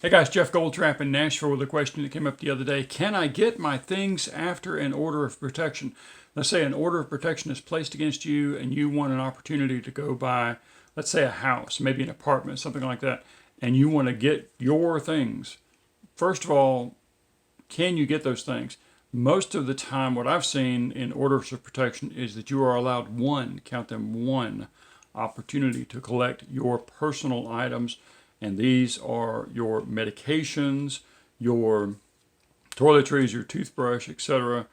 Hey guys, Jeff Goldtrap in Nashville with a question that came up the other day. Can I get my things after an order of protection? Let's say an order of protection is placed against you and you want an opportunity to go buy, let's say a house, maybe an apartment, something like that, and you want to get your things. First of all, can you get those things? Most of the time, what I've seen in orders of protection is that you are allowed one, count them, one opportunity to collect your personal items. And these are your medications, your toiletries, your toothbrush, etc.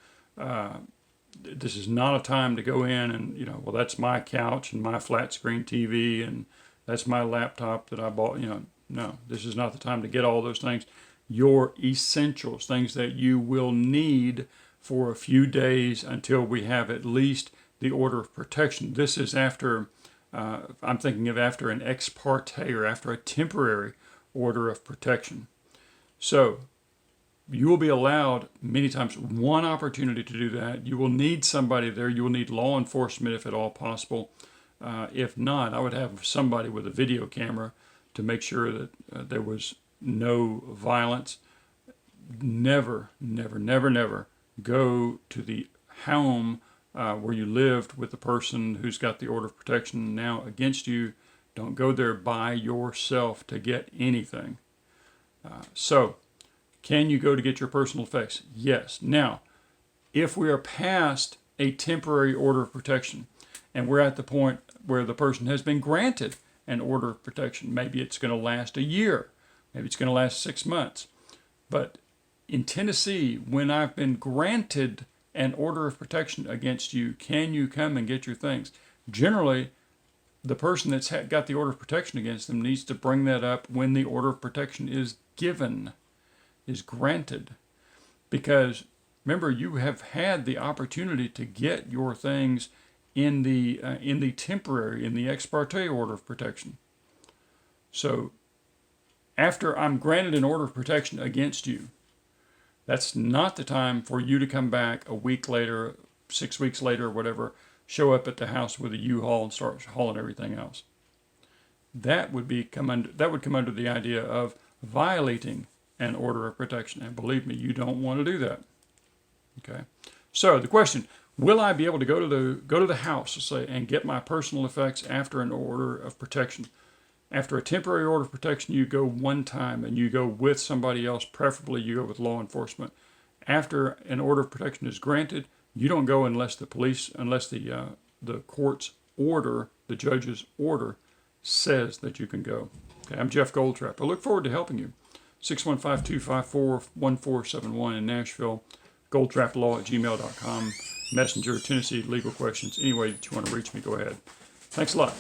This is not a time to go in and, well, that's my couch and my flat screen TV and that's my laptop that I bought. No, this is not the time to get all those things. Your essentials, things that you will need for a few days until we have at least the order of protection. This is after... I'm thinking of after an ex parte or after a temporary order of protection. So you will be allowed many times one opportunity to do that. You will need somebody there. You will need law enforcement if at all possible. If not, I would have somebody with a video camera to make sure that there was no violence. Never, never, never, never go to the home where you lived with the person who's got the order of protection now against you. Don't go there by yourself to get anything. So, can you go to get your personal effects? Yes. Now, if we are past a temporary order of protection and we're at the point where the person has been granted an order of protection, maybe it's going to last a year, maybe it's going to last 6 months. But in Tennessee, when I've been granted an order of protection against you, can you come and get your things? Generally, the person that's got the order of protection against them needs to bring that up when the order of protection is given, is granted. Because remember, you have had the opportunity to get your things in the temporary, in the ex parte order of protection. So after I'm granted an order of protection against you, that's not the time for you to come back a week later, 6 weeks later, or whatever, show up at the house with a U-Haul and start hauling everything else. That would come under the idea of violating an order of protection. And believe me, you don't want to do that. Okay. So the question: will I be able to go to the house, let's say, and get my personal effects after an order of protection? After a temporary order of protection, you go one time and you go with somebody else, preferably you go with law enforcement. After an order of protection is granted, you don't go unless the court's order, the judge's order, says that you can go. Okay, I'm Jeff Goldtrap. I look forward to helping you. 615-254-1471 in Nashville, goldtraplaw@gmail.com, Messenger, Tennessee, legal questions, any way that you want to reach me, go ahead. Thanks a lot.